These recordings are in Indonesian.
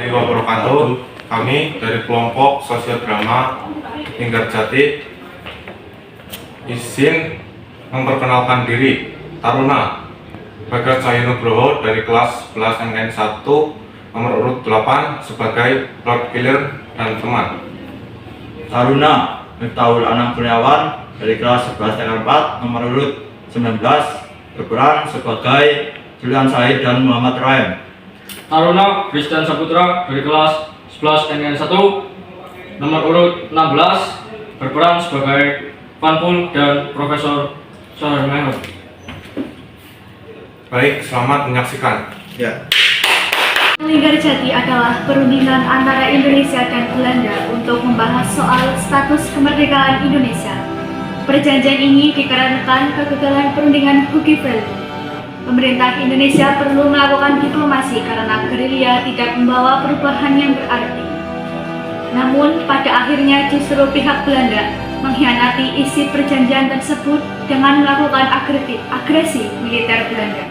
Wabarakatuh. Kami dari kelompok sosial drama Linggarjati izin memperkenalkan diri. Taruna Bagas Cahyo Nugroho dari kelas 11 MN 1 nomor urut 8 sebagai Lord Killer dan teman. Taruna Miftahul Anam Kurniawan dari kelas 11 TK 4 nomor urut 19 berperan sebagai Julian Said dan Muhammad Rahim. Taruna Christian Saputra dari kelas 11 NN 1 nomor urut 16 berperan sebagai Panpul dan Profesor Sohar Mehmet. Baik, selamat menyaksikan. Ya. Linggarjati adalah perundingan antara Indonesia dan Belanda untuk membahas soal status kemerdekaan Indonesia. Perjanjian ini dikarenakan kegagalan perundingan Bougainville. Pemerintah Indonesia perlu melakukan diplomasi karena gerilya tidak membawa perubahan yang berarti. Namun, pada akhirnya justru pihak Belanda mengkhianati isi perjanjian tersebut dengan melakukan agresi militer Belanda.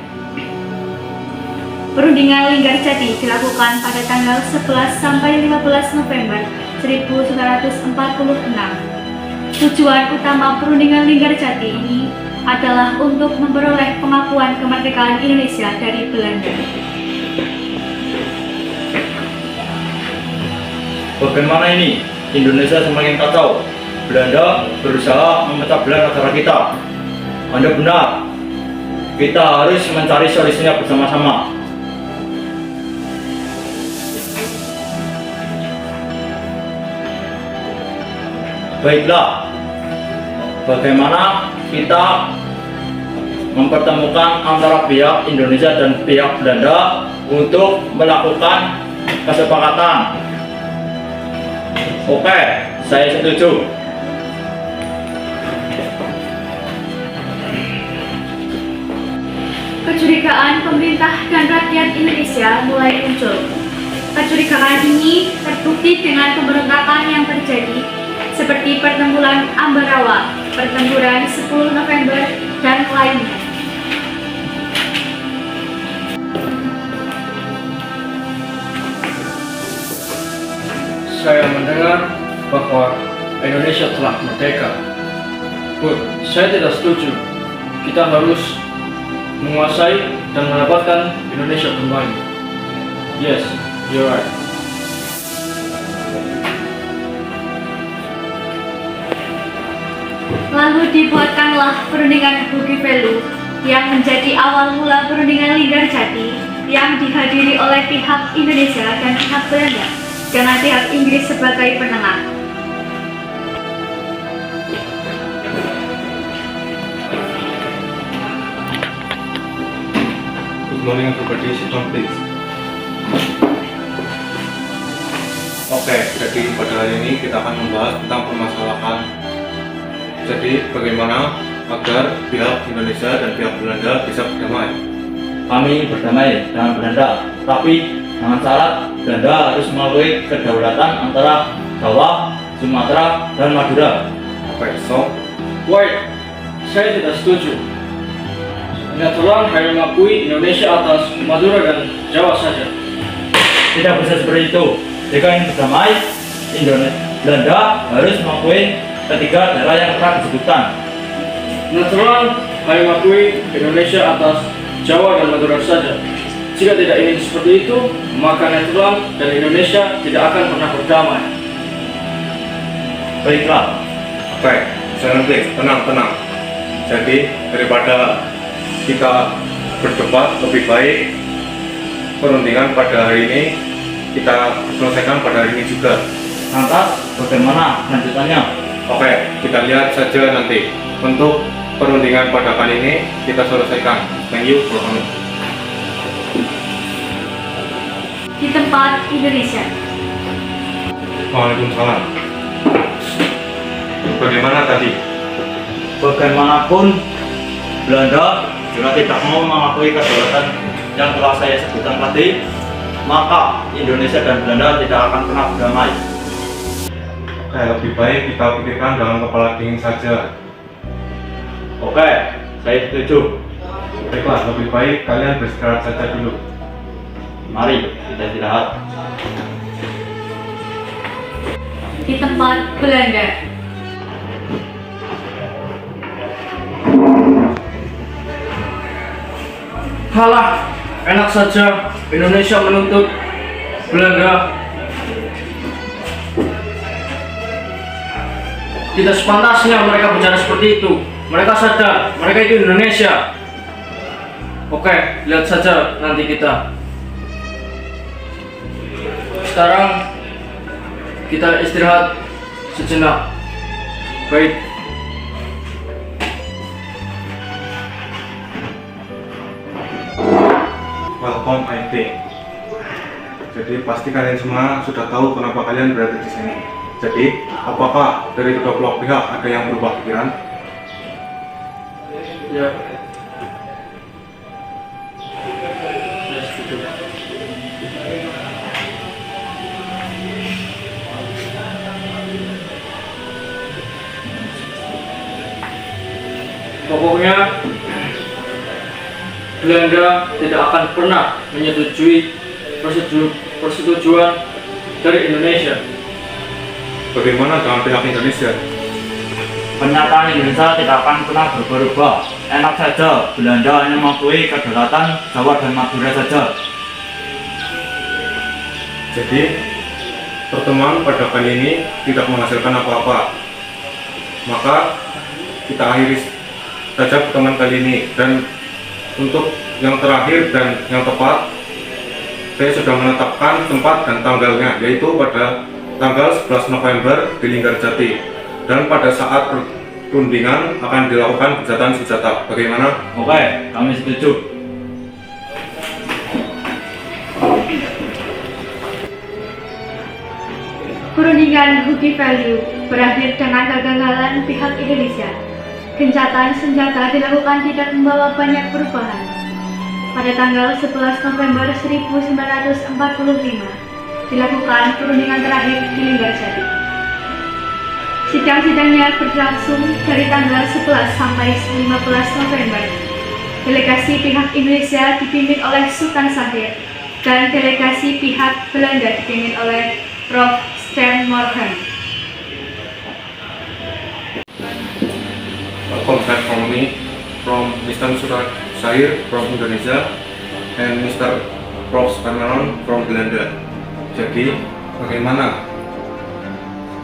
Perundingan Linggarjati dilakukan pada tanggal 11 sampai 15 November 1946. Tujuan utama perundingan Linggarjati ini adalah untuk memperoleh pengakuan kemerdekaan Indonesia dari Belanda. Bagaimana ini? Indonesia semakin kacau. Belanda berusaha memecah belah negara kita. Anda benar. Kita harus mencari solusinya bersama-sama. Baiklah, bagaimana kita mempertemukan antara pihak Indonesia dan pihak Belanda untuk melakukan kesepakatan? Oke, saya setuju. Kecurigaan pemerintah dan rakyat Indonesia mulai muncul. Kecurigaan ini terbukti dengan pemberontakan yang terjadi, seperti pertempuran Ambarawa, pertempuran 10 November, dan lainnya. Saya mendengar bahwa Indonesia telah merdeka. Saya tidak setuju. Kita harus menguasai dan mendapatkan Indonesia kembali. Yes, you're right. Lalu dibuatkanlah perundingan Bougainville yang menjadi awal mula perundingan Linggarjati yang dihadiri oleh pihak Indonesia dan pihak Belanda dengan pihak Inggris sebagai penengah. Good morning everybody, sit down please. Oke, jadi pada hari ini kita akan membahas tentang permasalahan. Jadi bagaimana agar pihak Indonesia dan pihak Belanda bisa berdamai? Kami berdamai dengan Belanda, tapi dengan syarat Belanda harus melalui kedaulatan antara Jawa, Sumatera, dan Madura. Oke, so Wait, saya tidak setuju. Netherlands hanya mengakui Indonesia atas Madura dan Jawa saja. Tidak bisa seperti itu. Jika ingin berdamai, Belanda harus mengakui ketiga daerah yang telah disebutkan. Netherlands hanya mengakui Indonesia atas Jawa dan Madura saja. Jika tidak ingin seperti itu, maka Netherlands dan Indonesia tidak akan pernah berdamai. Baiklah, oke, jangan please, tenang. Jadi daripada kita berdebat, lebih baik perundingan pada hari ini kita selesaikan pada hari ini juga. lantas bagaimana lanjutannya? Oke, kita lihat saja nanti. Untuk perundingan pada kali ini kita selesaikan. Thank you for coming. Di tempat Indonesia. Waalaikumsalam. Bagaimana tadi? Bagaimanapun Belanda jika tidak mau mengakui kedaulatan yang telah saya sebutkan tadi, maka Indonesia dan Belanda tidak akan pernah berdamai. Lebih baik kita pikirkan dalam kepala dingin saja. Oke, saya setuju. Baiklah, lebih baik kalian beristirahat saja dulu. Mari kita istirahat. Di tempat Belanda. Halah, enak saja Indonesia menuntut Belanda. Tidak sepantasnya mereka bicara seperti itu. Mereka sadar, mereka itu Indonesia. Oke, lihat saja nanti kita. Sekarang kita istirahat sejenak. Baik. Welcome, I think. Jadi pasti kalian semua sudah tahu kenapa kalian berada di sini. Jadi, apakah dari kedua belah pihak ada yang berubah pikiran? Ya. Ya, setuju. Pokoknya Belanda tidak akan pernah menyetujui persetujuan dari Indonesia. Bagaimana dengan pihak Indonesia? Pernyataan Indonesia tidak akan pernah berubah. Enak saja, Belanda hanya mengakui kedaulatan Jawa dan Madura saja. Jadi, pertemuan pada kali ini tidak menghasilkan apa-apa. Maka, kita akhiri saja pertemuan kali ini. Dan untuk yang terakhir dan yang tepat, saya sudah menetapkan tempat dan tanggalnya, yaitu pada tanggal 11 November di Linggarjati. Dan pada saat perundingan akan dilakukan gencatan senjata. Bagaimana? Oke, kami setuju. Perundingan Huki Value berakhir dengan kegagalan pihak Indonesia. Gencatan senjata dilakukan tidak membawa banyak perubahan. Pada tanggal 11 November 1945, dilakukan perundingan terakhir di Linggarjati. Sidang-sidangnya berlangsung dari tanggal 11 sampai 15 November. Delegasi pihak Indonesia dipimpin oleh Sultan Syahrir dan delegasi pihak Belanda dipimpin oleh Prof. Stan Morgan. Welcome back from me, from Mr. Sultan Syahrir from Indonesia and Mr. Prof. Cameron from Belanda. Jadi, bagaimana?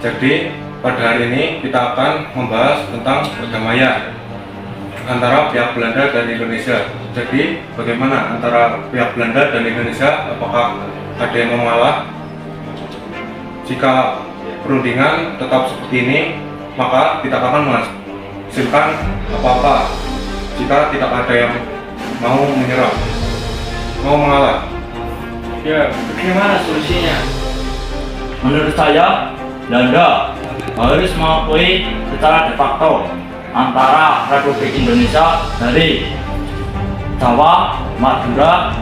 Jadi, pada hari ini kita akan membahas tentang perdamaian antara pihak Belanda dan Indonesia. Jadi, bagaimana antara pihak Belanda dan Indonesia? Apakah ada yang mau mengalah? Jika perundingan tetap seperti ini, maka tidak akan menghasilkan apa-apa. Jika tidak ada yang mau menyerah, mau mengalah. Ya, bagaimana solusinya? Menurut saya, Belanda harus mengakui secara de facto antara Republik Indonesia dari Jawa, Madura,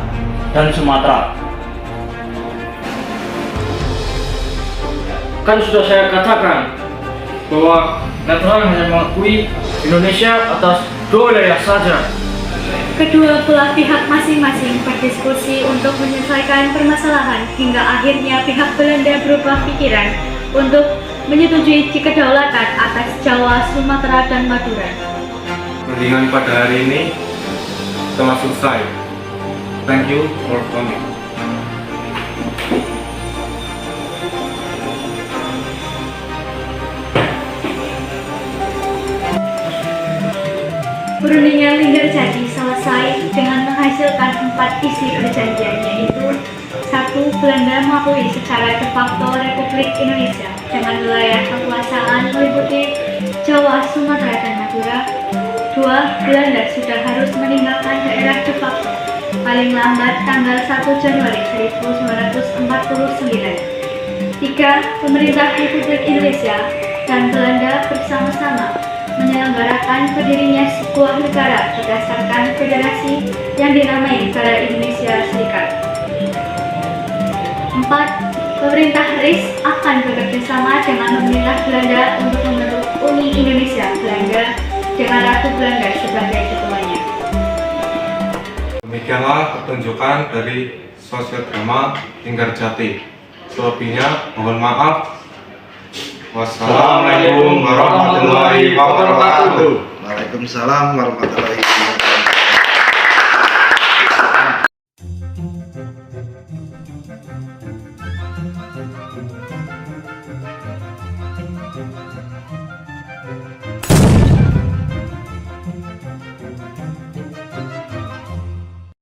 dan Sumatera. Kan sudah saya katakan bahwa netral hanya mengakui Indonesia atas 2 wilayah saja. Kedua belah pihak masing-masing berdiskusi untuk menyelesaikan permasalahan hingga akhirnya pihak Belanda berubah pikiran untuk menyetujui kedaulatan atas Jawa, Sumatera, dan Madura. Perundingan pada hari ini telah selesai. Thank you for coming. Perundingan Linggarjati selesai dengan menghasilkan 4 isi perjanjian, yaitu 1. Belanda mengakui secara de facto Republik Indonesia dengan wilayah kekuasaan meliputi Jawa, Sumatera, dan Madura. 2. Belanda sudah harus meninggalkan daerah de facto paling lambat tanggal 1 Januari 1949. 3. Pemerintah Republik Indonesia dan Belanda bersama-sama menyelenggarakan berdirinya sebuah negara berdasarkan federasi yang dinamai Negara Indonesia Serikat. 4. Pemerintah RIS akan bekerja sama dengan pemerintah Belanda untuk membentuk Uni Indonesia Belanda dengan Ratu Belanda sebagai ketuanya. Demikianlah pertunjukan dari Sosiodrama Linggarjati. Selebihnya mohon maaf. Wassalamualaikum warahmatullahi wabarakatuh. Waalaikumsalam warahmatullahi wabarakatuh.